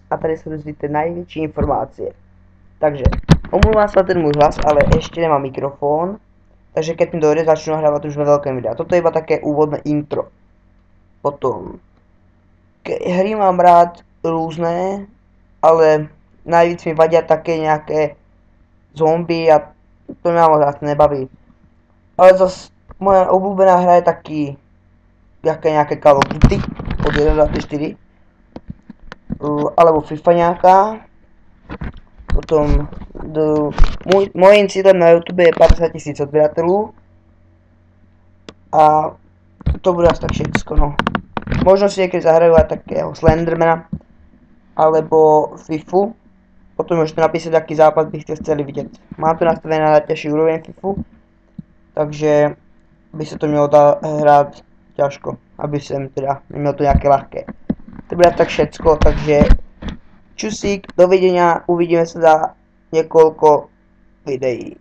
a tady se dozvíte největší informace. Takže, omlouvám se za ten můj hlas, ale ještě nemám mikrofon, takže keď mi dojde, začnu nahrávat už ve velkém videu. Toto je iba také úvodné intro. Potom, hry mám rád různé, ale najvíc mi vadia také nějaké zombie a to mě moc nebaví. Ale zase moja obľúbená hra je taký nějaké Call of Duty od 1 do 4 alebo FIFA nějaká. Potom môjím cílem na YouTube je 50 000 odberateľů a to bude asi tak všetko, no. Možno si niekedy zahrajú aj takého Slendermana alebo FIFU. Potom môžete napísať, aký zápas by ste chceli vidieť. Mám to nastavené na najťažší úroveň FIFU, takže by sa to mělo hrát ťažko, aby som teda neměl to nejaké ľahké. To bude tak všetko, takže čusík, dovidenia, uvidíme sa za niekoľko videí.